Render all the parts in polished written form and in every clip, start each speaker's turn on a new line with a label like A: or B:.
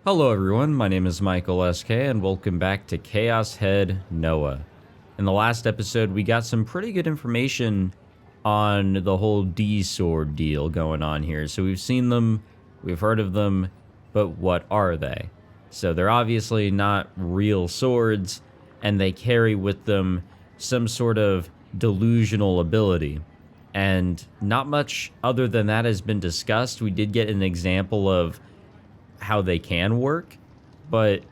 A: Hello everyone, my name is Michael SK and welcome back to Chaos Head Noah. In the last episode we got some pretty good information on the whole D-sword deal going on here. So we've seen them, we've heard of them, but what are they? So they're obviously not real swords and they carry with them some sort of delusional ability. And not much other than that has been discussed. We did get an example of how they can work, but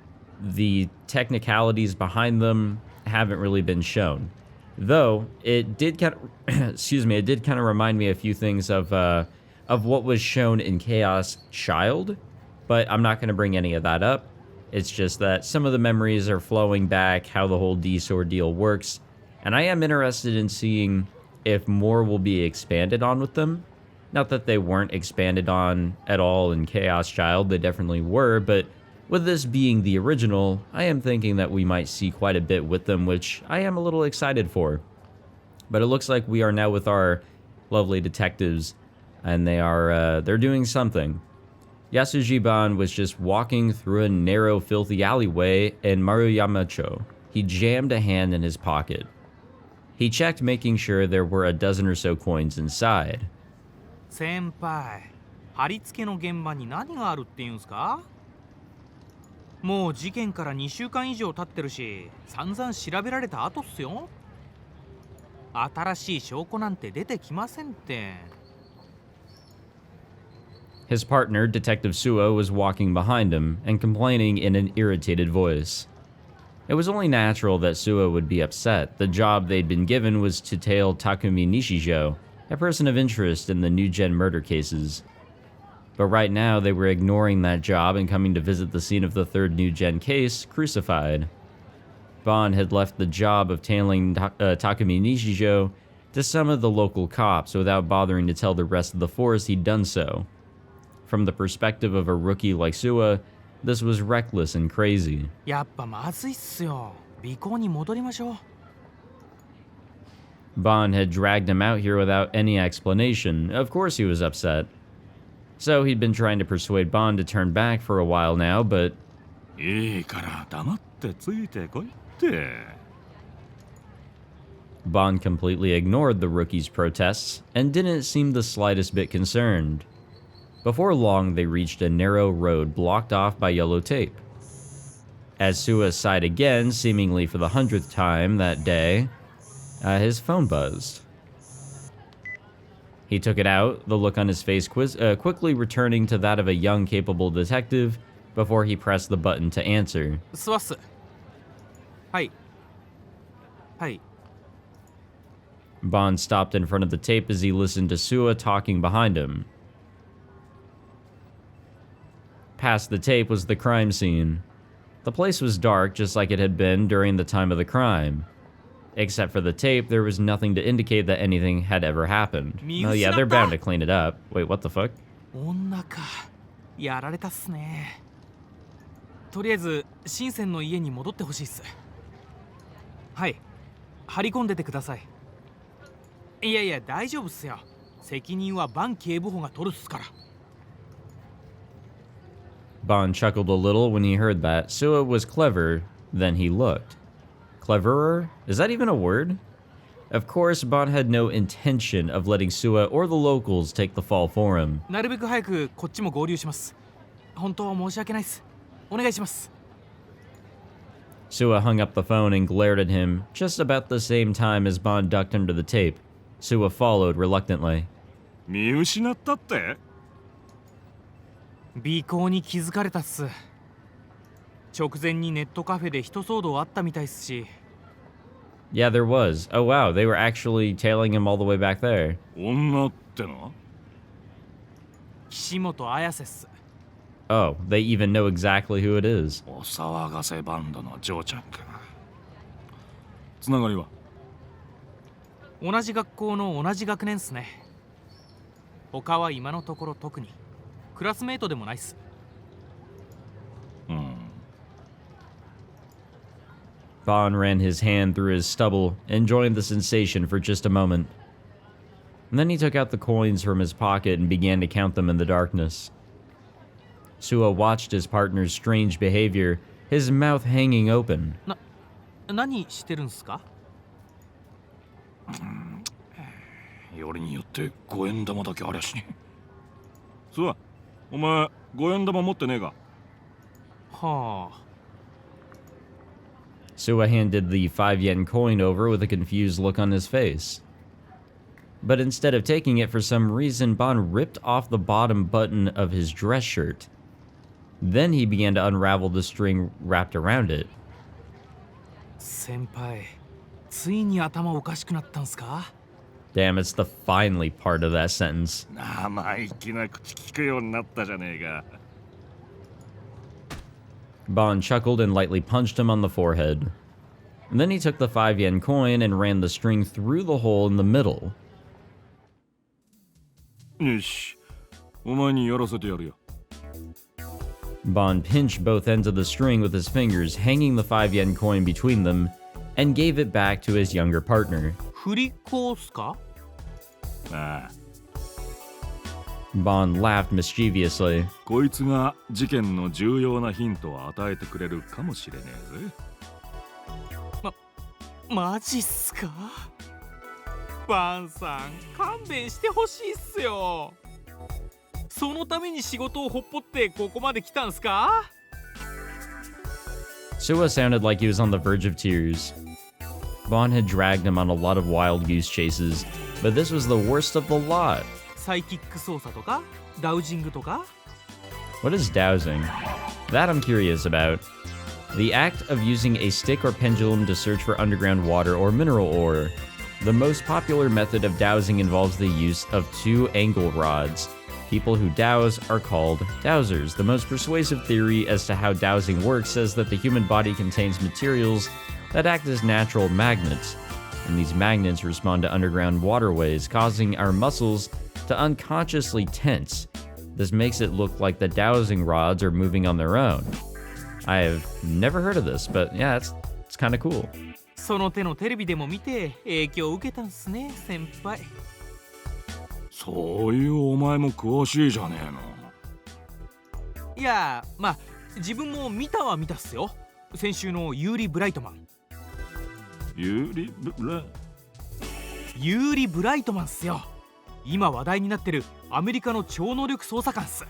A: the technicalities behind them haven't really been shown. Though it did kind of, it did kind of remind me a few things of what was shown in Chaos Child, but I'm not going to bring any of that up. It's just that some of the memories are flowing back, how the whole D-sword deal works, and I am interested in seeing if more will be expanded on with them. Not that they weren't expanded on at all in Chaos Child, they definitely were, but with this being the original, I am thinking that we might see quite a bit with them, which I am a little excited for. But it looks like we are now with our lovely detectives, and they're doing something. Yasuji-ban was just walking through a narrow, filthy alleyway in Maruyamacho. He jammed a hand in his pocket. He checked, making sure there were a dozen or so coins inside.
B: 先輩、貼り付けの現場に何があるっていうんすか？もう事件から2週間以上経ってるし、散々調べられた後っすよ。新しい証拠なんて出てきませんって。
A: His partner, Detective Suo, was walking behind him and complaining in an irritated voice. It was only natural that Suo would be upset. The job they'd been given was to tail Takumi Nishijo, a person of interest in the NewGen murder cases. But right now, they were ignoring that job and coming to visit the scene of the third NewGen case, Crucified. Bond had left the job of tailing Takumi Nishijo to some of the local cops without bothering to tell the rest of the force he'd done so. From the perspective of a rookie like Suo, this was reckless and crazy.
B: やっぱまずいっすよ。尾行に戻りましょう。
A: Bond had dragged him out here without any explanation. Of course he was upset. So he'd been trying to persuade Bond to turn back for a while now, but... Bond completely ignored the rookie's protests and didn't seem the slightest bit concerned. Before long, they reached a narrow road blocked off by yellow tape. As Suo sighed again, seemingly for the 100th time that day, his phone buzzed. He took it out, the look on his face quickly returning to that of a young, capable detective before he pressed the button to answer.
B: 座っす。はい。はい。
A: Bond stopped in front of the tape as he listened to Suo talking behind him. Past the tape was the crime scene. The place was dark, just like it had been during the time of the crime. Except for the tape, there was nothing to indicate that anything had ever happened. Oh yeah, they're bound to clean it up. Wait, what the fuck?
B: 女か。やられたっすね。とりあえず、深センの家に戻ってほしいっす。はい。張り込んでてください。いやいや、大丈夫っすよ。責任はバン警部補が取るっすから。
A: Bond chuckled a little when he heard that. Suo was clever, then he looked. Cleverer? Is that even a word? Of course, Bond had no intention of letting Suo or the locals take the fall for him.
B: なるべく早くこっちも合流します。本当は申し訳ないっす。お願いします。
A: Suo hung up the phone and glared at him just about the same time as Bond ducked under the tape. Suo followed reluctantly.
C: 見失ったって？
B: 尾行に気づかれたっす。直前にネットカフェで一騒動あったみたいっすし。
A: Yeah, there was. Oh wow, they were actually tailing him all the way back there.
C: 女っての？
B: 岸本綾瀬っす。
A: Oh, they even know exactly who it is.
C: お騒がせバンドのジョーちゃんか。つながりは？
B: 同じ学校の同じ学年っすね。他は今のところ特に。クラスメートでもないっす。
A: Bond ran his hand through his stubble, enjoying the sensation for just a moment. And then he took out the coins from his pocket and began to count them in the darkness. Suwa watched his partner's strange behavior, his mouth hanging open.
B: 何してるんすか？
C: よりによって5円玉だけありゃしねえ。そう、お前5円玉持ってねえか？
B: はあ。
A: Suwa handed the 5 yen coin over with a confused look on his face. But instead of taking it, for some reason, Bon ripped off the bottom button of his dress shirt. Then he began to unravel the string wrapped around it.
B: 先輩、ついに頭おかしくなったんすか？
A: Damn, it's the finally part of that sentence.
C: 生意気な口聞くようになったじゃねえか。
A: Bon chuckled and lightly punched him on the forehead. And then he took the 5 yen coin and ran the string through the hole in the middle.
C: よし、お前にやらせてやるよ。
A: Bon pinched both ends of the string with his fingers, hanging the 5 yen coin between them, and gave it back to his younger partner.
B: 振り子っすか？
C: ああ、
A: Bon laughed mischievously.
C: こいつが事件の重要なヒントを与えてくれるかもしれねえぜ。
B: マジっすか？バンさん、勘弁してほしいっすよ。そのために仕事をほっぽってここまで来たんすか？
A: Suwa sounded like he was on the verge of tears. Bon had dragged him on a lot of wild goose chases, but this was the worst of the lot.
B: サイキック操作とかダウジングとか？
A: What is dowsing? That I'm curious about. The act of using a stick or pendulum to search for underground water or mineral ore. The most popular method of dowsing involves the use of 2 angle rods. People who dowse are called dowsers. The most persuasive theory as to how dowsing works says that the human body contains materials that act as natural magnets, and these magnets respond to underground waterways, causing our muscles to unconsciously tense. This makes it look like the dowsing rods are moving on their own. I have never heard of this, but yeah, it's kind of cool.
B: その手のテレビでも見て影響を受けたんすね、先輩。
C: そういうお前も詳しいじゃねえの。
B: いや、まあ自分も見たは見たっすよ。先週のユーリ・ブライトマン。
C: ユーリ・
B: ブライトマンっすよ。今話題になってるアメリカの超能力捜査官っす。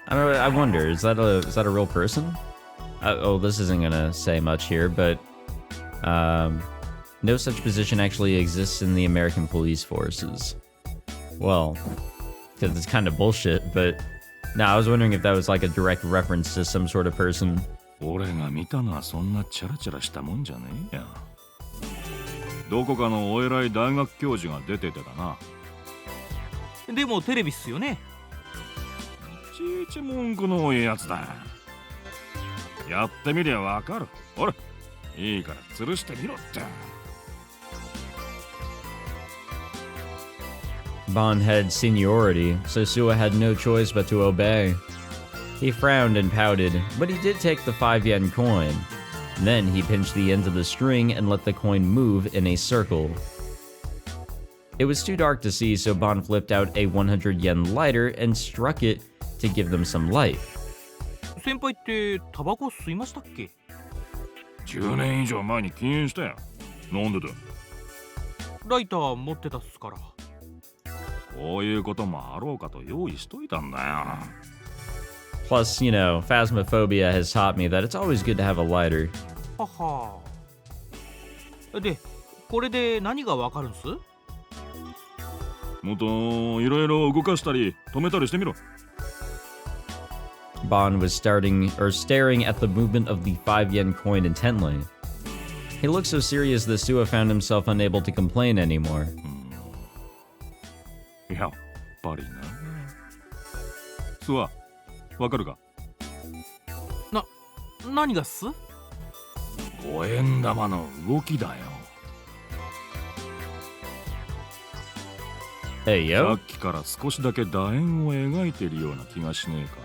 A: I wonder, is that a real person? Oh, this isn't gonna say much here, but no such position actually exists in the American police forces. Well, because it's kind of bullshit, but no, I was wondering if that was like a direct reference to some sort of person.
C: 俺が見たのはそんなチャラチャラしたもんじゃねえや。どこかのお偉い大学教授が出ててだな。
B: でもテレビっすよね。
C: いちいち文句の多いやつだ。やってみりゃわかる。ほら、いいから吊るしてみろって。
A: Bon had seniority, so Suwa had no choice but to obey. He frowned and pouted, but he did take the 5 yen coin. Then he pinched the ends of the string and let the coin move in a circle. It was too dark to see, so Bon flipped out a 100 yen lighter and struck it to give them some light.
B: 先輩ってタバコ吸いましたっけ
C: ？10年以上前に禁煙したよ。なんでだ？
B: ライター持ってたっすから。
C: こういうこともあろうかと用意しといたんだよ。
A: Plus, you know, phasmophobia has taught me that it's always good to have a lighter.
B: はは。で、これで何がわかるんす？
C: もっといろいろ動かしたり止めたりしてみろ。
A: Bon was staring at the movement of the 5 yen coin intently. He looked so serious that Suwa found himself unable to complain anymore.
C: やっぱりな。スワ、わかるか？
B: 何がっす
C: ？5円玉の動きだよ。
A: Hey,
C: さ
A: yo.
C: っきから少しだけ楕円を描いてるような気がしねえか？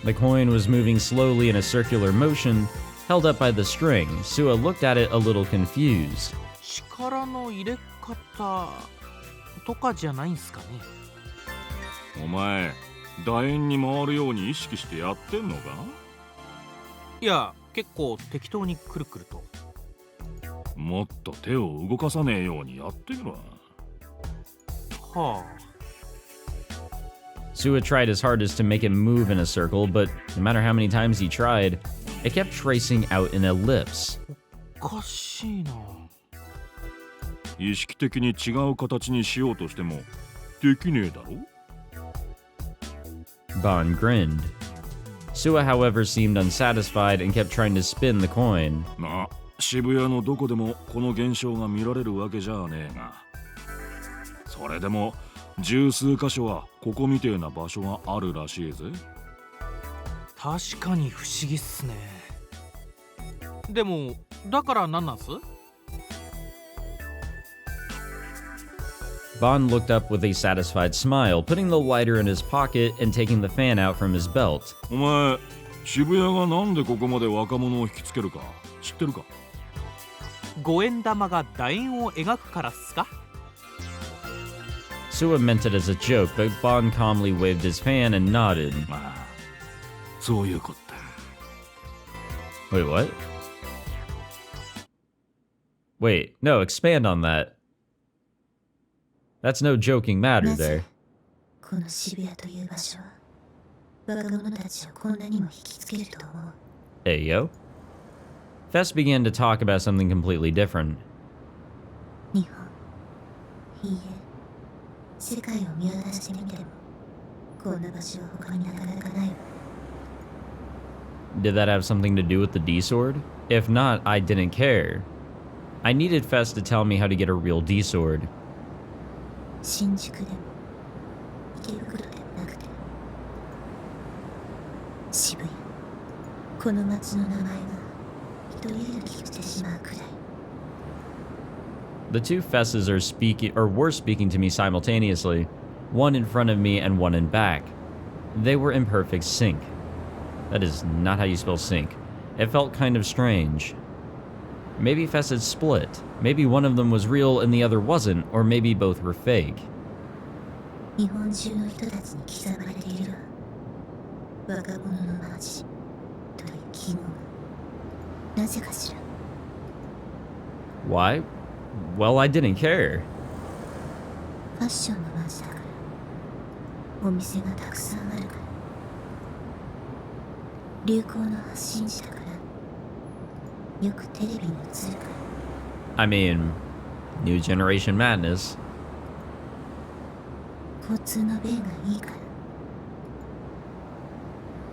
A: The coin was moving slowly in a circular motion, held up by the string. Suwa looked at it a little confused.
B: 力の入れ方とかじゃないんすかね。
C: お前、楕円に回るように意識してやってんのか？
B: いや、結構適当にくるくると。
C: もっと手を動かさねえようにやってみろ。
B: はあ。
A: Suwa tried his hardest to make it move in a circle, but no matter how many times he tried, it kept tracing out an ellipse.
B: おかしいな。
C: 意識的に違う形にしようとしてもできねえだろ。
A: Bon grinned. Suwa, however, seemed unsatisfied and kept trying to spin the coin.
C: まあ、渋谷のどこでもこの現象が見られるわけじゃねえが、それでも十数箇所はここみてえな場所があるらしいぜ。
B: 確かに不思議っすね。でも、だから何なんす？
A: Bon looked up with a satisfied smile, putting the lighter in his pocket and taking the fan out from his belt.
C: お前、渋谷がなんでここまで若者を引きつけるか知ってるか
B: 5円玉が楕円を描くからっすか？
A: Suwa meant it as a joke, but Bon calmly waved his fan and nodded.
C: まあ、そういうこった。
A: Wait, what? Wait, no, expand on that. That's no joking matter there.
D: この渋谷という場所は若者たちをこんなにも引きつけると思う。
A: Hey, yo. Fest began to talk about something completely different.
D: 日本、いいえ、世界を見渡してみてもこんな場所は他になかなかないわ。
A: Did that have something to do with the D-sword? If not, I didn't care. I needed Fest to tell me how to get a real D-sword.
D: 新宿でも池袋でもなくて渋谷、この街の名前が一人歩きしてしまうくらい。
A: The two Fesses were speaking to me simultaneously, one in front of me and one in back. They were in perfect sync. That is not how you spell sync. It felt kind of strange. Maybe Fest had split. Maybe one of them was real and the other wasn't, or maybe both were fake.
D: 日本中の人たちに刻まれているわ。若者の街という記号が。なぜかしら。
A: Why? Well, I didn't care.
D: ファッションの街だから。お店がたくさんあるから。流行の発信者だから。よくテレビに映るから。
A: I mean, new generation madness.
D: 交通の便がいいから。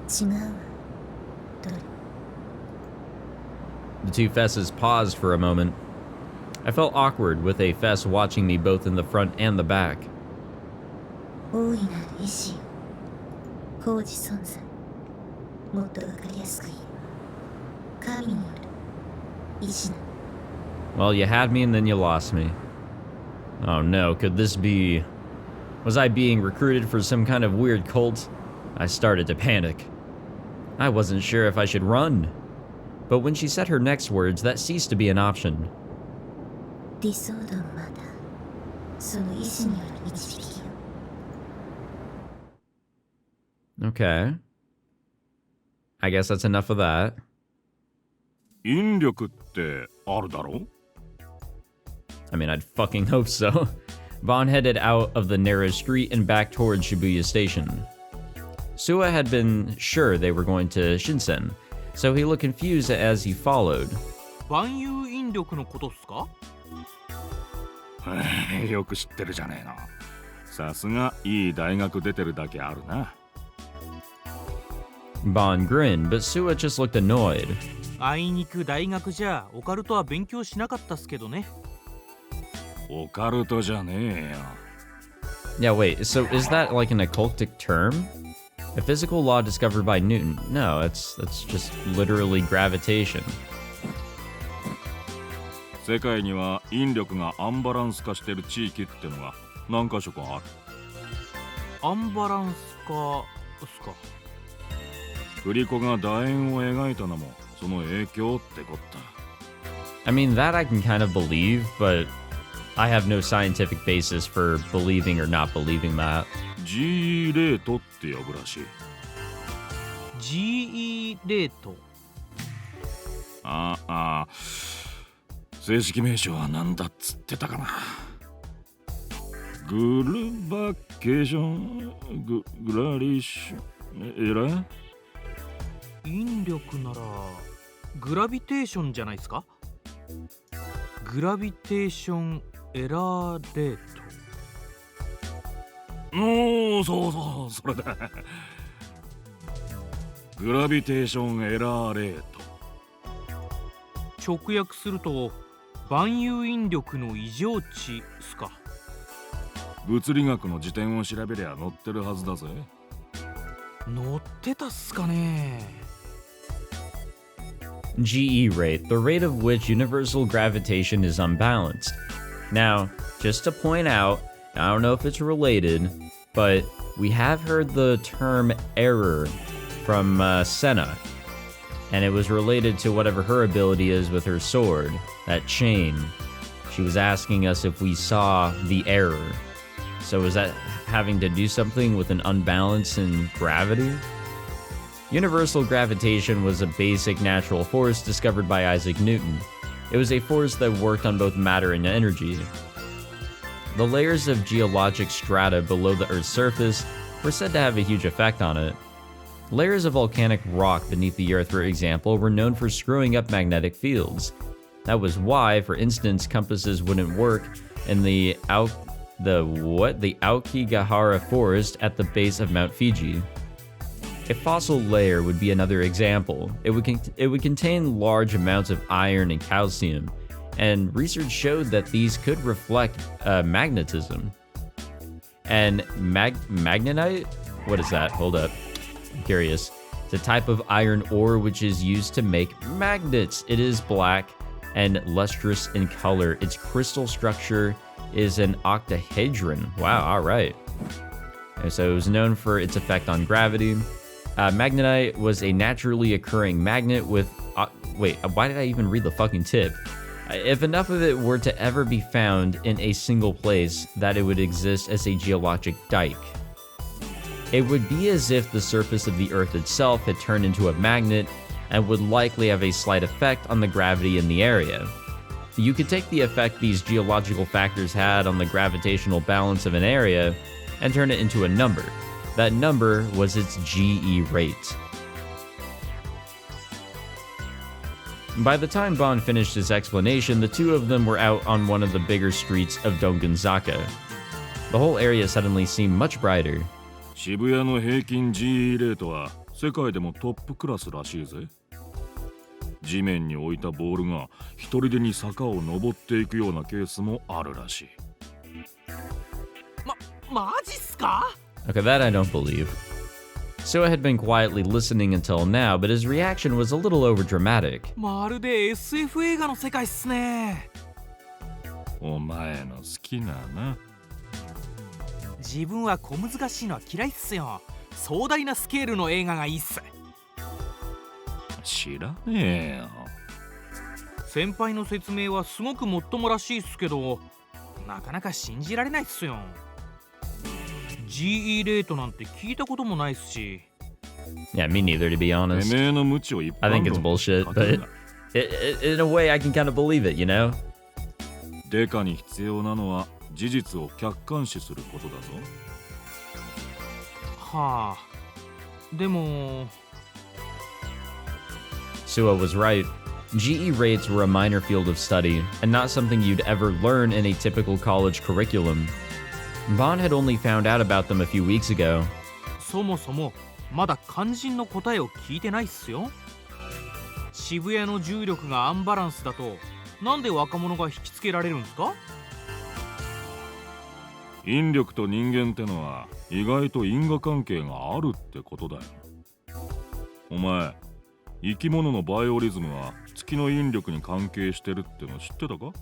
D: 違うわ、どれ。
A: The two Fesses paused for a moment. I felt awkward with a Fess watching me both in the front and the back.
D: 大いなる意志よ。工事存在。もっとわかりやすく言えば神による意志なの。
A: Well, you had me and then you lost me. Oh no, could this be... Was I being recruited for some kind of weird cult? I started to panic. I wasn't sure if I should run. But when she said her next words, that ceased to be an option.
D: 理想度もまたその意志による導きよ。
A: Okay. I guess that's enough of that.
C: 引力ってあるだろ？
A: I mean, I'd fucking hope so. Bon headed out of the narrow street and back towards Shibuya Station. Suwa had been sure they were going to Shinsen, so he looked confused as he followed.
B: 万有引力のことっすか？
C: よく知ってるじゃねえの。さすがいい大学出てるだけあるな。
A: Bon grinned, but Suwa just looked annoyed.
B: あいにく大学じゃオカルトは勉強しなかったっすけどね。
C: オカルトじゃねえよ。
A: Yeah, wait, so is that like an occultic term? A physical law discovered by Newton? No, that's just literally gravitation.
C: 世界には引力がアンバランス化してる地域ってのが何か所かある。
B: アンバランス化っすか。
C: 振り子が楕円を描いたのもその影響ってこった。
A: I mean, that I can kind of believe, but I have no scientific basis for believing or not believing that.
C: G レートって呼ぶらしい。
B: GE レート。
C: 正式名称は何だっつってたかな。グルバケーショングラリッシュ
B: 引力ならグラビテーションじゃないですか。グラビテーションエラーレート。
C: そうそれだ。グラビテーションエラーレート。
B: 直訳すると万有引力の異常値っすか。
C: 物理学の辞典を調べりゃ載ってるはずだぜ。
B: 載ってたっすかね。
A: GE rate, the rate of which universal gravitation is unbalanced. Now, just to point out, I don't know if it's related, but we have heard the term error from Senna, and it was related to whatever her ability is with her sword, that chain. She was asking us if we saw the error. So is that having to do something with an unbalance in gravity? Universal gravitation was a basic natural force discovered by Isaac Newton. It was a force that worked on both matter and energy. The layers of geologic strata below the Earth's surface were said to have a huge effect on it. Layers of volcanic rock beneath the Earth, for example, were known for screwing up magnetic fields. That was why, for instance, compasses wouldn't work in the Aokigahara forest at the base of Mount Fuji. A fossil layer would be another example. It would contain large amounts of iron and calcium, and research showed that these could reflect magnetism. And magnetite? What is that? Hold up. I'm curious. It's a type of iron ore which is used to make magnets. It is black and lustrous in color. Its crystal structure is an octahedron. Wow, all right. And so it was known for its effect on gravity. Magnetite was a naturally occurring magnet with... wait, why did I even read the fucking tip? If enough of it were to ever be found in a single place, that it would exist as a geologic dike. It would be as if the surface of the Earth itself had turned into a magnet and would likely have a slight effect on the gravity in the area. You could take the effect these geological factors had on the gravitational balance of an area and turn it into a number. That number was its GE rate. By the time Bond finished his explanation, the two of them were out on one of the bigger streets of Dongonzaka. The whole area suddenly seemed much brighter.
C: 渋谷の平均 GE レートは世界でもトップクラスらしいぜ。地面に置いたボールが一人でに坂を登っていくようなケースもあるらしい。
B: マジっすか?
A: Okay, that I don't believe. Suwa had been quietly listening until now, but his reaction was a little overdramatic.
B: まるで SF 映画の世界っすね。
C: お前の好きなな。
B: 自分は小難しいのは嫌いっすよ。壮大なスケールの映画がいいっす。
C: 知らねえよ。
B: 先輩の説明はすごくもっともらしいっすけど、なかなか信じられないっすよ。GE レートなんて聞いたこともないっすし。
A: Yeah, me neither, to be honest.
C: てめえの無知を一般
A: I think it's bullshit, but in a way I can kind of believe it, you know?
C: デカに必要なのは事実を客観視することだぞ。
B: はあ。でも。
A: Suwa was right. GE rates were a minor field of study, and not something you'd ever learn in a typical college curriculum. Bond had only found out about them a few weeks ago.
B: そもそもまだ肝心の答えを聞いてないっすよ。渋谷の重力がアンバランスだとなんで若者が引きつけられるんですか？
C: 引力と人間ってのは意外と因果関係があるってことだよ。お前、生き物のバイオリズムは月の引力に関係してるっての知ってたか？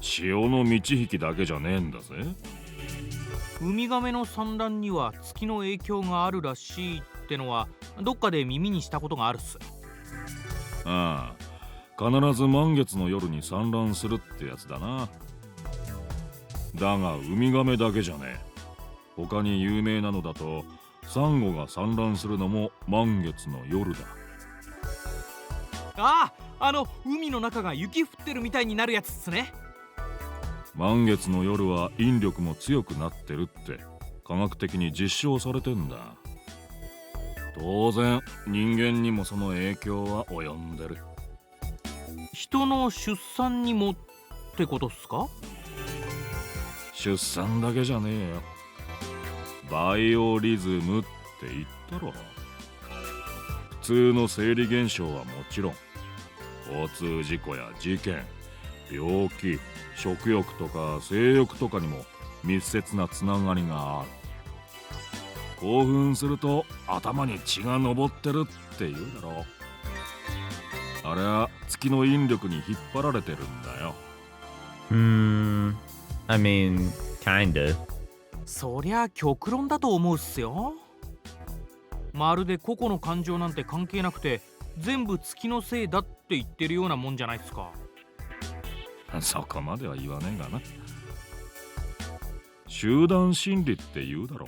C: 潮の満ち引きだけじゃねえんだぜ。
B: ウミガメの産卵には月の影響があるらしいってのはどっかで耳にしたことがあるっす。
C: ああ、必ず満月の夜に産卵するってやつだな。だがウミガメだけじゃねえ。他に有名なのだとサンゴが産卵するのも満月の夜だ。
B: ああ、海の中が雪降ってるみたいになるやつっすね。
C: 満月の夜は引力も強くなってるって科学的に実証されてんだ。当然人間にもその影響は及んでる。
B: 人の出産にもってことっすか？
C: 出産だけじゃねえよ。バイオリズムって言ったろ。普通の生理現象はもちろん、交通事故や事件、病気、食欲とか性欲とかにも密接なつながりがある。興奮すると頭に血が上ってるって言うだろ。あれは月の引力に引っ張られてるんだよ。
A: I mean, kinda.
B: そりゃ極論だと思うっすよ。まるで個々の感情なんて関係なくて全部月のせいだって言ってるようなもんじゃないっすか。
C: そこまでは言わねえがな。集団心理って言うだろ。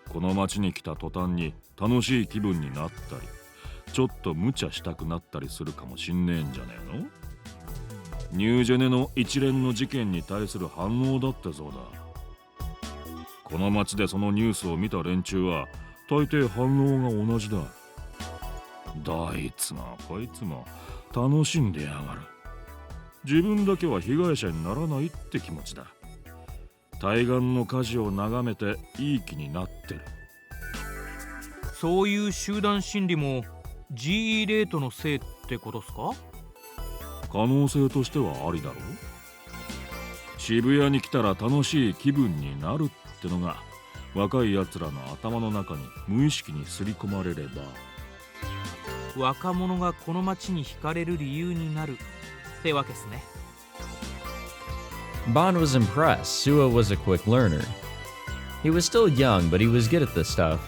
C: この町に来た途端に楽しい気分になったり、ちょっと無茶したくなったりするかもしんねえんじゃねえの。ニュージェネの一連の事件に対する反応だってそうだ。この町でそのニュースを見た連中は大抵反応が同じだ。どいつもこいつも楽しんでやがる。自分だけは被害者にならないって気持ちだ。対岸の火事を眺めていい気になってる。
B: そういう集団心理も GE レートのせいってことっすか？
C: 可能性としてはありだろう。渋谷に来たら楽しい気分になるってのが若いやつらの頭の中に無意識に刷り込まれれば、
B: 若者がこの街に惹かれる理由になるってわけっすね。
A: Bond was impressed. Suwa was a quick learner. He was still young, but he was good at this stuff.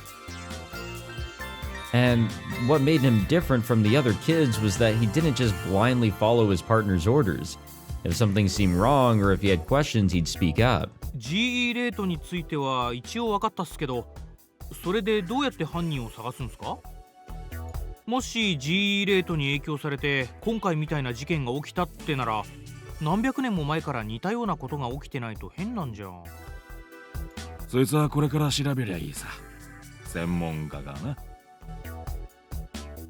A: And what made him different from the other kids was that he didn't just blindly follow his partner's orders. If something seemed wrong or if he had questions, he'd speak up.
B: GE レートについては一応分かったっすけど、それでどうやって犯人を探すんすか？もし GE レートに影響されて今回みたいな事件が起きたってなら、何百年も前から似たようなことが起きてないと変なんじゃん。
C: そいつはこれから調べりゃいいさ。専門家がな。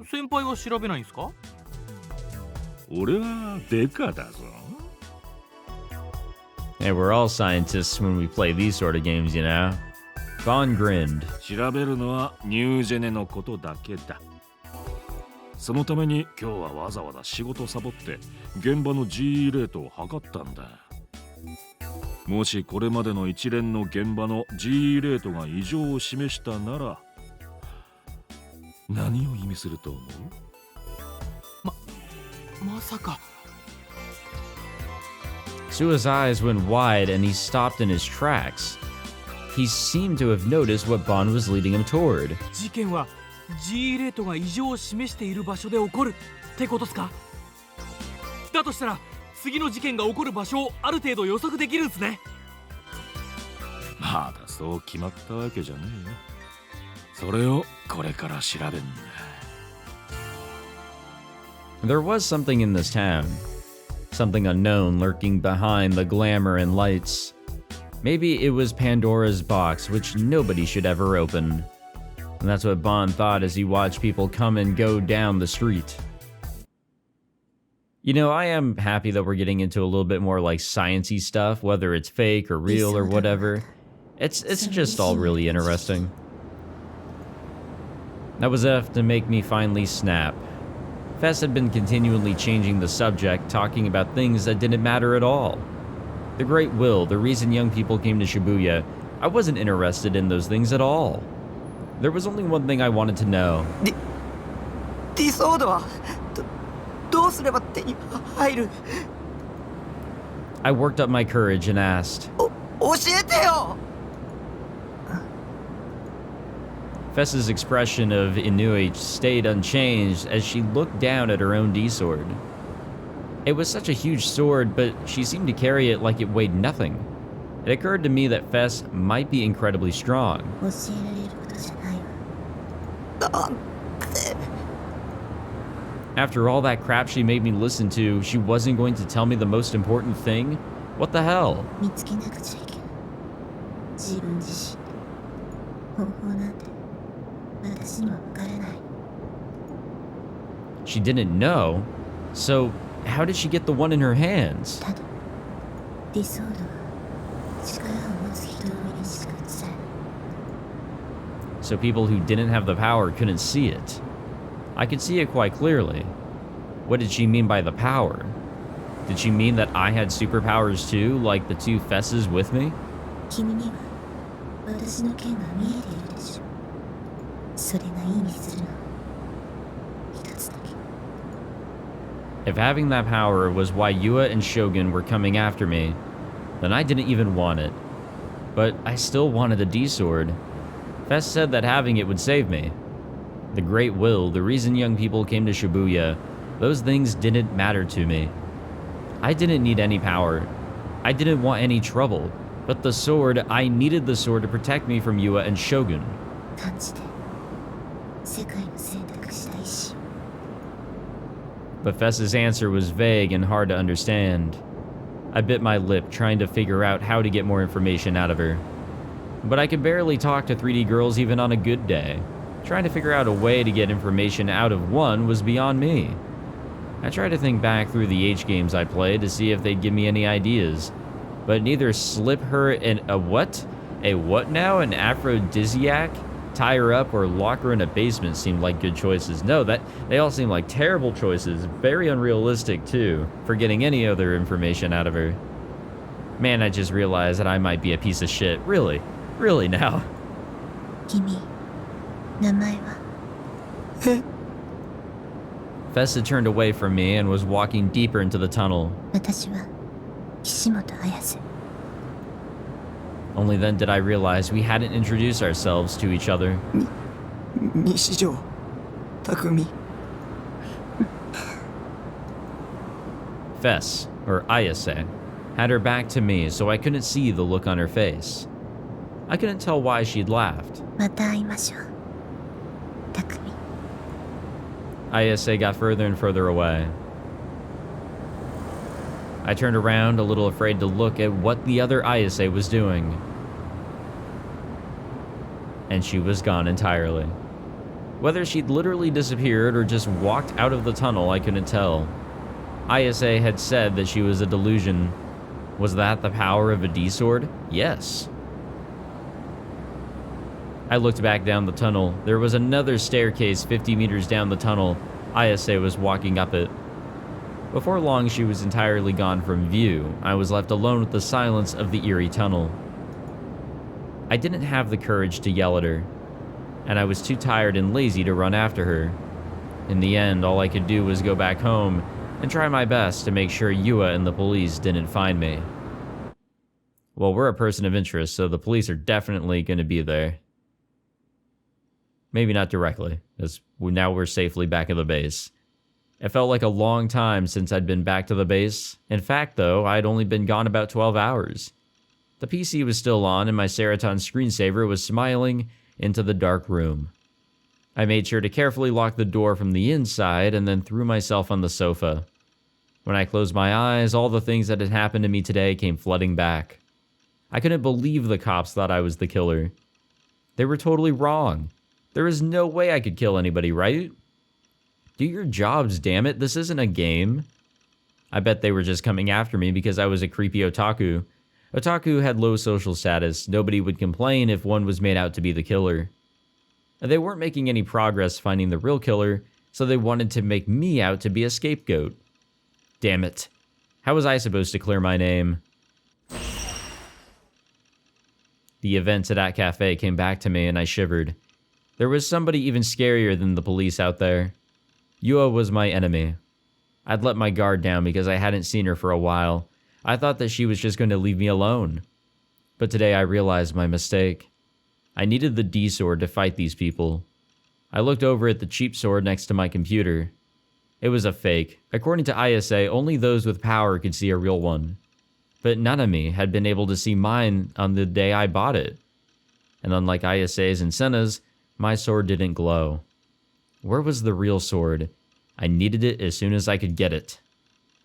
B: 先輩は調べないんすか？
C: 俺はデカだぞ。
A: Hey, we're all scientists when we play these sort of games, you know? Bond grinned.
C: 調べるのはニュージェネのことだけだ。そのために今日はわざわざ仕事サボって現場の GE レートを測ったんだ。もしこれまでの一連の現場の GE レートが異常を示したなら何を意味すると思う？
B: まさか。
A: Sua's eyes went wide and he stopped in his tracks. He seemed to have noticed what Bond was leading him toward.
B: 事件は GE レートが異常を示している場所で起こるってことっすか？だとしたら次の事件が起こる場所をある程度予測できるんすね。
C: まだそう決まったわけじゃねえよ。それをこれから調べんだ。
A: There was something in this town. Something unknown lurking behind the glamour and lights. Maybe it was Pandora's box, which nobody should ever open. And that's what Bond thought as he watched people come and go down the street. You know, I am happy that we're getting into a little bit more like sciencey stuff, whether it's fake or real or whatever. It's just all really interesting. That was enough to make me finally snap. Fess had been continually changing the subject, talking about things that didn't matter at all. The Great Will, the reason young people came to Shibuya, I wasn't interested in those things at all. There was only one thing I wanted to know.
E: ディソードはどうすれば手に入る？
A: I worked up my courage and asked.
E: 教えてよ！
A: Fess's expression of Inuit stayed unchanged as she looked down at her own D-sword. It was such a huge sword, but she seemed to carry it like it weighed nothing. It occurred to me that Fess might be incredibly strong.
D: 教えられることじゃないわ。
E: なんて
A: After all that crap she made me listen to, she wasn't going to tell me the most important thing? What the hell?
D: 見つけなくちゃいけない。自分自身で。方法なんて私には分からない。
A: She didn't know? So, how did she get the one in her hands?
D: ただ、ディソードは力を持つ人の目にしか映らない。
A: So people who didn't have the power couldn't see it. I could see it quite clearly. What did she mean by the power? Did she mean that I had superpowers too, like the two Fesses with me?
D: 君には私の剣が見えているでしょう。それが意味するのは一つだけ。
A: If having that power was why Yua and Shogun were coming after me, then I didn't even want it. But I still wanted the D-Sword. Fess said that having it would save me. The Great Will, the reason young people came to Shibuya, those things didn't matter to me. I didn't need any power. I didn't want any trouble. But the sword, I needed the sword to protect me from Yua and Shogun.
D: 感じて世界の選択した意志を。
A: But Fess's answer was vague and hard to understand. I bit my lip, trying to figure out how to get more information out of her. But I could barely talk to 3D girls even on a good day. Trying to figure out a way to get information out of one was beyond me. I tried to think back through the H games I played to see if they'd give me any ideas. But neither slip her in a what? A what now? An aphrodisiac? Tie her up or lock her in a basement seemed like good choices. No, they all seem like terrible choices. Very unrealistic too, for getting any other information out of her. Man, I just realized that I might be a piece of shit. Really? Really now?
D: 君、名前は
A: Fess had turned away from me and was walking deeper into the tunnel.
D: 私は岸本綾瀬。
A: Only then did I realize we hadn't introduced ourselves to each other.
E: 西条匠
A: Fess, or Ayase, had her back to me, so I couldn't see the look on her face. I couldn't tell why she'd laughed.
D: また会いましょう。匠。
A: Ayase got further and further away. I turned around, a little afraid to look at what the other Ayase was doing. And she was gone entirely. Whether she'd literally disappeared or just walked out of the tunnel, I couldn't tell. Ayase had said that she was a delusion. Was that the power of a D-Sword? Yes. I looked back down the tunnel. There was another staircase 50 meters down the tunnel. Ayase was walking up it. Before long, she was entirely gone from view. I was left alone with the silence of the eerie tunnel. I didn't have the courage to yell at her, and I was too tired and lazy to run after her. In the end, all I could do was go back home and try my best to make sure Yua and the police didn't find me. Well, we're a person of interest, so the police are definitely going to be there. Maybe not directly, as now we're safely back at the base. It felt like a long time since I'd been back to the base. In fact, though, I'd only been gone about 12 hours. The PC was still on, and my Ceraton screensaver was smiling into the dark room. I made sure to carefully lock the door from the inside and then threw myself on the sofa. When I closed my eyes, all the things that had happened to me today came flooding back. I couldn't believe the cops thought I was the killer. They were totally wrong. There is no way I could kill anybody, right? Do your jobs, damn it. This isn't a game. I bet they were just coming after me because I was a creepy otaku. Otaku had low social status. Nobody would complain if one was made out to be the killer. They weren't making any progress finding the real killer, so they wanted to make me out to be a scapegoat. Damn it. How was I supposed to clear my name? The events at that cafe came back to me and I shivered. There was somebody even scarier than the police out there. Yua was my enemy. I'd let my guard down because I hadn't seen her for a while. I thought that she was just going to leave me alone. But today I realized my mistake. I needed the D-Sword to fight these people. I looked over at the cheap sword next to my computer. It was a fake. According to Ayase, only those with power could see a real one. but Nanami had been able to see mine on the day I bought it. And unlike Ayase's and Senna's, my sword didn't glow. Where was the real sword? I needed it as soon as I could get it.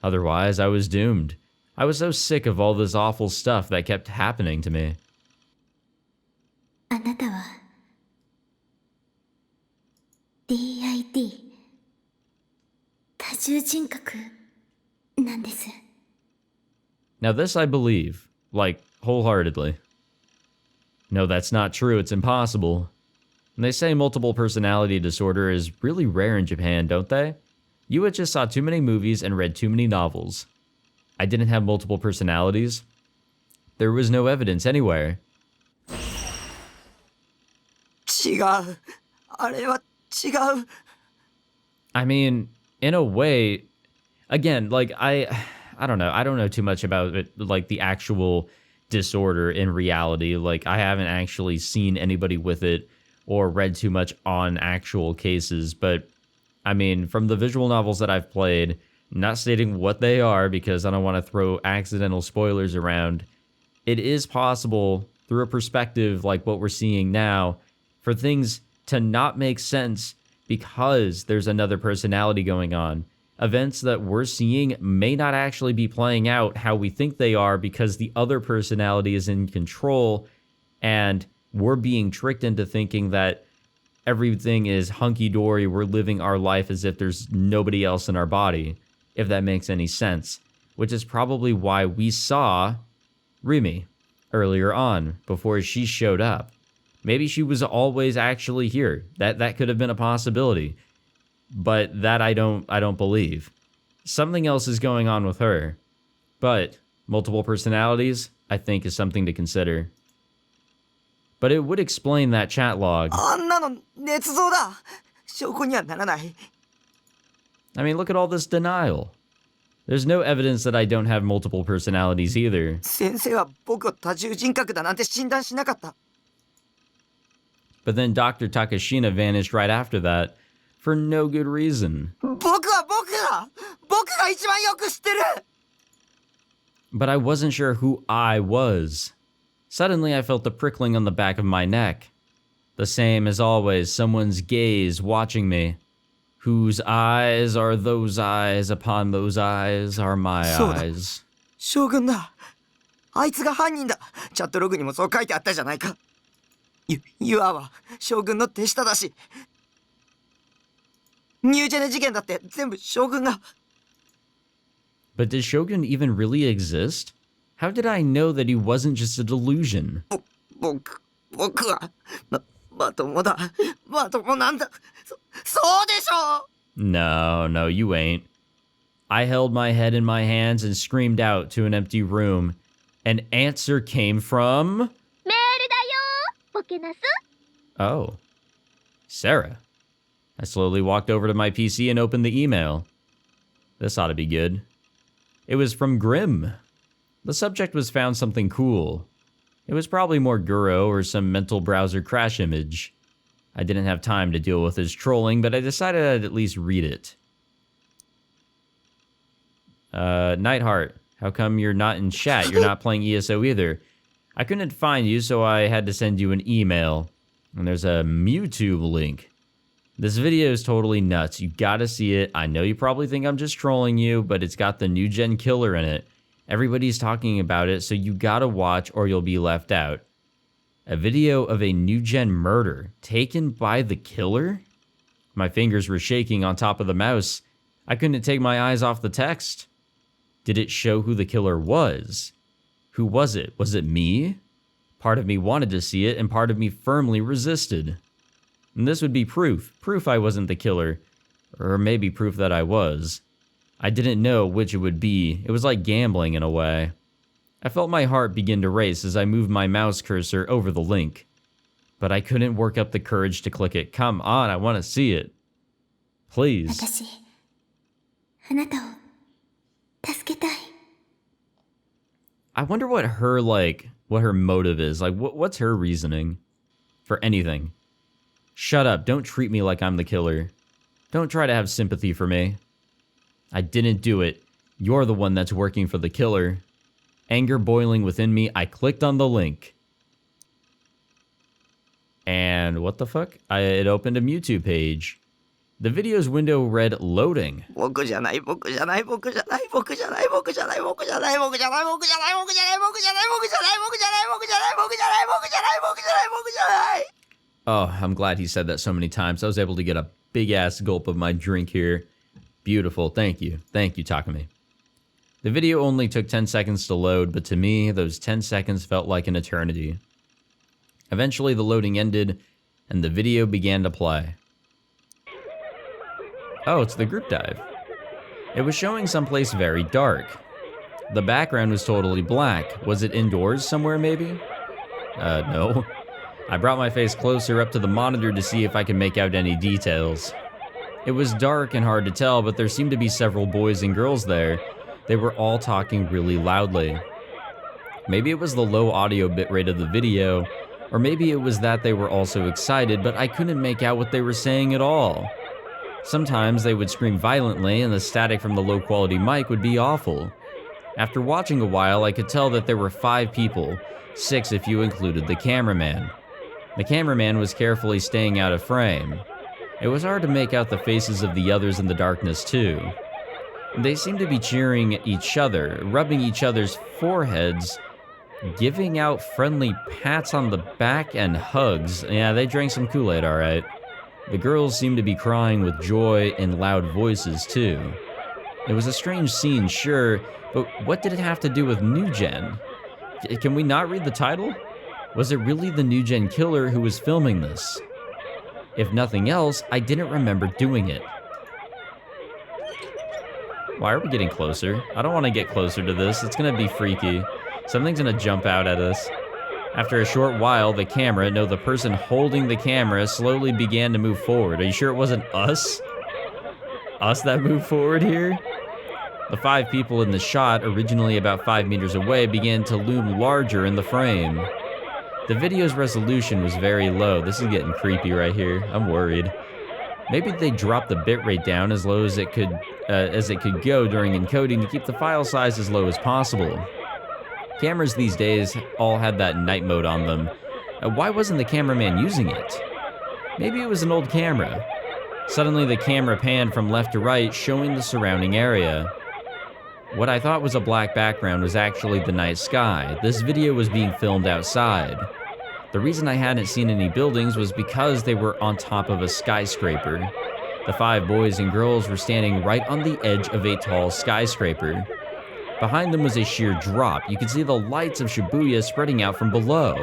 A: Otherwise, I was doomed. I was so sick of all this awful stuff that kept happening to me.
D: あなたは DID 多重人格なんです。
A: Now this I believe, like, wholeheartedly. No, that's not true. It's impossible. And they say multiple personality disorder is really rare in Japan, don't they? You just saw too many movies and read too many novels. I didn't have multiple personalities. There was no evidence anywhere.
E: 違う。あれは違う。
A: I mean, in a way, again, like, I don't know. I don't know too much about it, like, the actual disorder in reality. Like, I haven't actually seen anybody with it or read too much on actual cases. But, I mean, from the visual novels that I've played, not stating what they are because I don't want to throw accidental spoilers around, it is possible through a perspective like what we're seeing now for things to not make sense because there's another personality going on. Events that we're seeing may not actually be playing out how we think they are because the other personality is in control and we're being tricked into thinking that everything is hunky-dory, we're living our life as if there's nobody else in our body, if that makes any sense. Which is probably why we saw Rimi earlier on, before she showed up. Maybe she was always actually here. That could have been a possibility. But that I don't believe. Something else is going on with her. But multiple personalities, I think, is something to consider. But it would explain that chat log.
E: あんなの捏造だ。証拠にはならない。
A: I mean, look at all this denial. There's no evidence that I don't have multiple personalities either.
E: 先生は僕を多重人格だなんて診断しなかった。
A: But then Dr. Takashina vanished right after that for no good reason.
E: 僕が一番よく知ってる。
A: But I wasn't sure who I was. Suddenly, I felt the prickling on the back of my neck. The same as always, someone's gaze watching me. Whose eyes are those eyes upon those eyes are my
E: そうだ。
A: eyes.
E: 将軍だ。あいつが犯人だ。チャットログにもそう書いてあったじゃないか。ユアは将軍の手下だし。ニュージェネ事件だって全部将軍が。
A: But did Shogun even really exist? How did I know that he wasn't just a delusion?
E: 僕はまともだ。まともなんだ。そうでしょ。
A: No, you ain't. I held my head in my hands and screamed out to an empty room. An answer came from...
D: メールだよボケナス
A: Oh. Sarah. I slowly walked over to my PC and opened the email. This ought to be good. It was from Grim. The subject was found something cool. It was probably more Guro or some mental browser crash image. I didn't have time to deal with his trolling, but I decided I'd at least read it. Nightheart, how come you're not in chat? You're not playing ESO either. I couldn't find you, so I had to send you an email. And there's a Mewtwo link. This video is totally nuts. You gotta see it. I know you probably think I'm just trolling you, but it's got the NewGen killer in it. Everybody's talking about it, so you gotta watch or you'll be left out. A video of a NewGen murder taken by the killer? My fingers were shaking on top of the mouse. I couldn't take my eyes off the text. Did it show who the killer was? Who was it? Was it me? Part of me wanted to see it, and part of me firmly resisted. And this would be proof. Proof I wasn't the killer. Or maybe proof that I was. I didn't know which it would be. It was like gambling in a way. I felt my heart begin to race as I moved my mouse cursor over the link. But I couldn't work up the courage to click it. Come on, I want to see it. Please.
D: 私あなたを助けたい
A: I wonder what her motive is. Like, what's her reasoning for anything? Shut up. Don't treat me like I'm the killer. Don't try to have sympathy for me. I didn't do it. You're the one that's working for the killer. Anger boiling within me, I clicked on the link. And what the fuck? It opened a Mewtwo page. The video's window read loading.
E: 僕じゃない僕じゃない僕じゃない僕じゃない僕じゃない僕じゃない僕じゃない僕じゃない僕じゃない僕じゃない僕じゃない僕じゃない僕じゃない僕じゃない僕じゃない僕じゃない僕じゃない。
A: Oh, I'm glad he said that so many times. I was able to get a big-ass gulp of my drink here. Beautiful. Thank you. Thank you, Takumi. The video only took 10 seconds to load, but to me, those 10 seconds felt like an eternity. Eventually, the loading ended, and the video began to play. Oh, it's the group dive. It was showing someplace very dark. The background was totally black. Was it indoors somewhere, maybe? No. I brought my face closer up to the monitor to see if I could make out any details. It was dark and hard to tell, but there seemed to be several boys and girls there. They were all talking really loudly. Maybe it was the low audio bitrate of the video, or maybe it was that they were also excited, but I couldn't make out what they were saying at all. Sometimes they would scream violently and the static from the low-quality mic would be awful. After watching a while, I could tell that there were 5 people, 6 if you included the cameraman. The cameraman was carefully staying out of frame. It was hard to make out the faces of the others in the darkness too. They seemed to be cheering each other, rubbing each other's foreheads, giving out friendly pats on the back and hugs. Yeah, they drank some Kool-Aid, alright. The girls seemed to be crying with joy in loud voices, too. It was a strange scene, sure, but what did it have to do with NewGen? Can we not read the title? Was it really the NewGen killer who was filming this? If nothing else, I didn't remember doing it. Why are we getting closer? I don't want to get closer to this. It's gonna be freaky. Something's gonna jump out at us. After a short while, the camera, no, the person holding the camera, slowly began to move forward. Are you sure it wasn't us? Us that moved forward here? The 5 people in the shot, originally about 5 meters away, began to loom larger in the frame. The video's resolution was very low. This is getting creepy right here. I'm worried. Maybe they dropped the bitrate down as low as it could go during encoding to keep the file size as low as possible. Cameras these days all had that night mode on them. Why wasn't the cameraman using it? Maybe it was an old camera. Suddenly the camera panned from left to right, showing the surrounding area. What I thought was a black background was actually the night sky. This video was being filmed outside. The reason I hadn't seen any buildings was because they were on top of a skyscraper. The 5 boys and girls were standing right on the edge of a tall skyscraper. Behind them was a sheer drop. You could see the lights of Shibuya spreading out from below.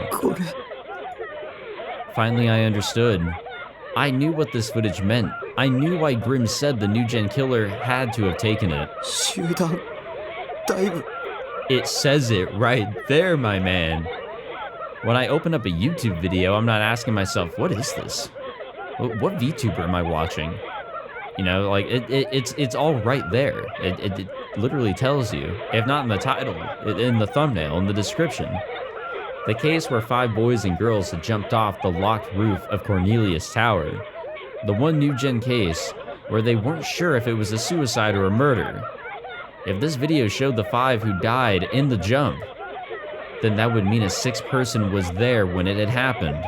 A: Finally, I understood. I knew what this footage meant. I knew why Grimm said the NewGen killer had to have taken it. It says it right there, my man. When I open up a YouTube video, I'm not asking myself, what is this? What VTuber am I watching? You know, like, it's all right there. It literally tells you, if not in the title, in the thumbnail, in the description. The case where 5 boys and girls had jumped off the locked roof of Cornelius Tower. The one NewGen case where they weren't sure if it was a suicide or a murder. If this video showed the 5 who died in the jump, then that would mean a 6th person was there when it had happened.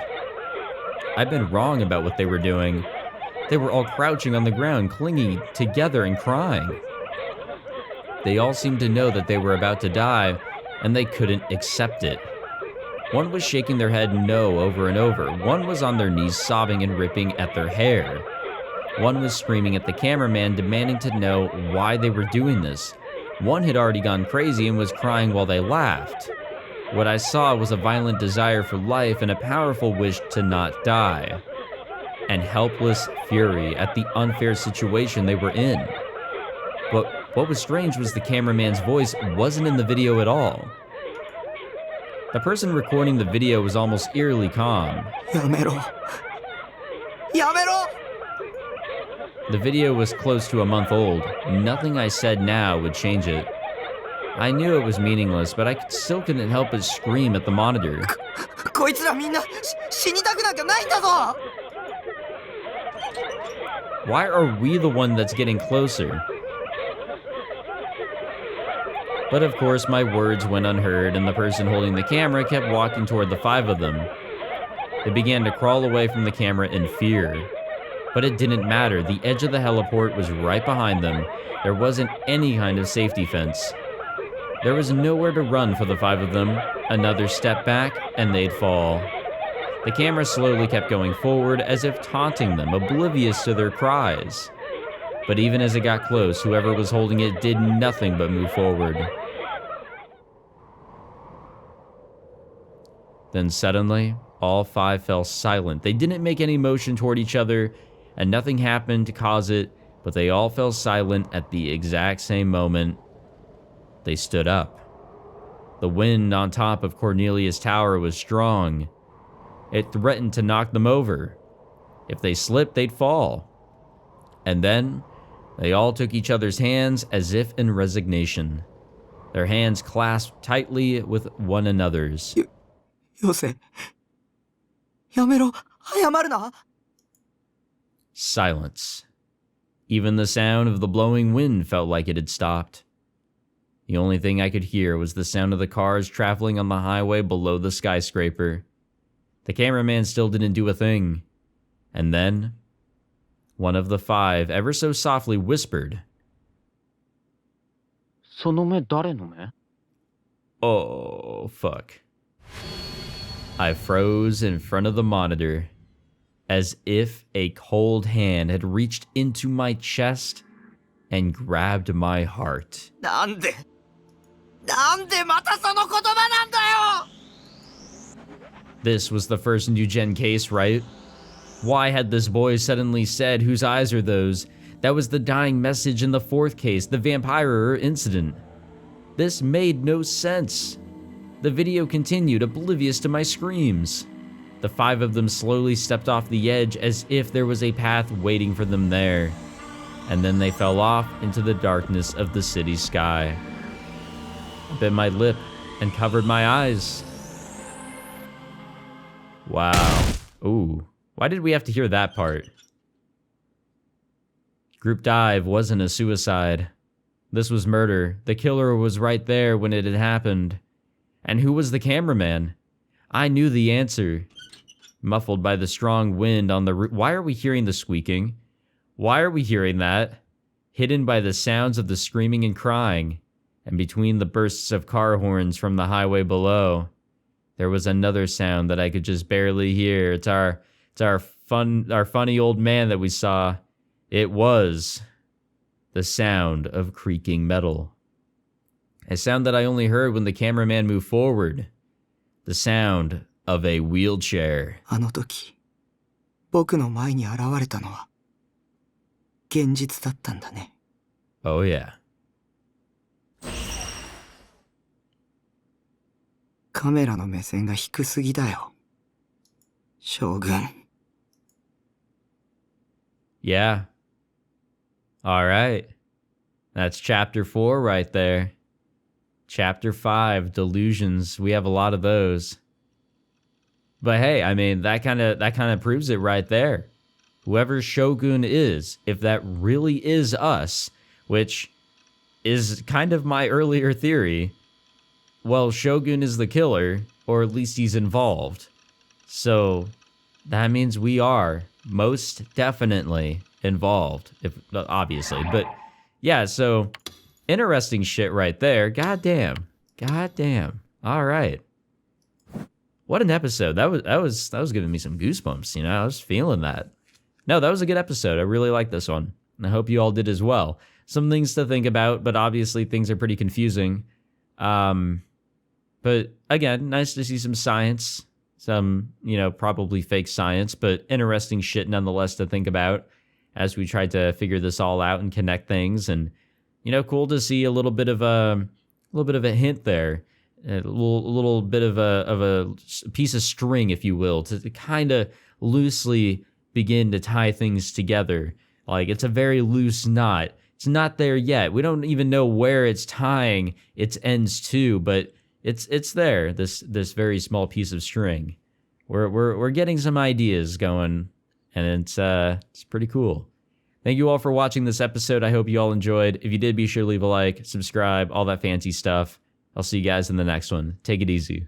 A: I've been wrong about what they were doing. They were all crouching on the ground, clinging together and crying. They all seemed to know that they were about to die, and they couldn't accept it. One was shaking their head no over and over. One was on their knees sobbing and ripping at their hair. One was screaming at the cameraman, demanding to know why they were doing this. One had already gone crazy and was crying while they laughed. What I saw was a violent desire for life and a powerful wish to not die. And helpless fury at the unfair situation they were in. But what was strange was the cameraman's voice wasn't in the video at all. The person recording the video was almost eerily calm.
E: Yamero. Yamero!
A: The video was close to a month old. Nothing I said now would change it. I knew it was meaningless, but I still couldn't help but scream at the monitor.
E: こいつらみんな死にたくなんかないんだぞ!
A: Why are we the one that's getting closer? But of course, my words went unheard, and the person holding the camera kept walking toward the 5 of them. They began to crawl away from the camera in fear. But it didn't matter. The edge of the heliport was right behind them. There wasn't any kind of safety fence. There was nowhere to run for the 5 of them. Another step back, and they'd fall. The camera slowly kept going forward, as if taunting them, oblivious to their cries. But even as it got close, whoever was holding it did nothing but move forward. Then suddenly, all 5 fell silent. They didn't make any motion toward each other, and nothing happened to cause it, but they all fell silent at the exact same moment. They stood up. The wind on top of Cornelius Tower was strong. It threatened to knock them over. If they slipped, they'd fall. And then, they all took each other's hands as if in resignation. Their hands clasped tightly with one another's.
E: よせ。やめろ。謝るな。
A: Silence. Even the sound of the blowing wind felt like it had stopped. The only thing I could hear was the sound of the cars traveling on the highway below the skyscraper. The cameraman still didn't do a thing. And then, one of the 5 ever so softly whispered,
F: その目誰の目?
A: "Oh, fuck." I froze in front of the monitor, as if a cold hand had reached into my chest and grabbed my heart.
E: なんでまたその言葉なんだよ。
A: This was the first NewGen case, right? Why had this boy suddenly said, "Whose eyes are those?" That was the dying message in the 4th case, the vampire incident. This made no sense. The video continued, oblivious to my screams. The 5 of them slowly stepped off the edge as if there was a path waiting for them there. And then they fell off into the darkness of the city sky. I bit my lip and covered my eyes. Wow. Ooh. Why did we have to hear that part? Group dive wasn't a suicide. This was murder. The killer was right there when it had happened. And who was the cameraman? I knew the answer. Muffled by the strong wind on the roof. Why are we hearing the squeaking? Why are we hearing that? Hidden by the sounds of the screaming and crying, and between the bursts of car horns from the highway below, there was another sound that I could just barely hear. It's our funny old man that we saw. It was the sound of creaking metal. A sound that I only heard when the cameraman moved forward. The sound of a wheelchair.
E: あの時、僕の前に現れたのは現実だったんだね。
A: Oh yeah.
E: カメラの目線が低すぎだよ。将軍。
A: Yeah. All right. That's chapter 4 right there. Chapter 5, delusions. We have a lot of those. But hey, I mean, that kind of proves it right there. Whoever Shogun is, if that really is us, which is kind of my earlier theory, well, Shogun is the killer, or at least he's involved. So that means we are most definitely involved, if obviously. But yeah, so interesting shit right there. Goddamn. All right. What an episode. That was giving me some goosebumps, you know. I was feeling that. No, that was a good episode. I really like this one. And I hope you all did as well. Some things to think about, but obviously things are pretty confusing. But again, nice to see some science. Some, you know, probably fake science, but interesting shit nonetheless to think about as we tried to figure this all out and connect things. And, you know, cool to see a little bit of a hint there. A little bit of a piece of string, if you will, to kind of loosely begin to tie things together. Like, it's a very loose knot. It's not there yet. We don't even know where it's tying its ends to, but it's there. This very small piece of string. We're getting some ideas going, and it's pretty cool. Thank you all for watching this episode. I hope you all enjoyed. If you did, be sure to leave a like, subscribe, all that fancy stuff. I'll see you guys in the next one. Take it easy.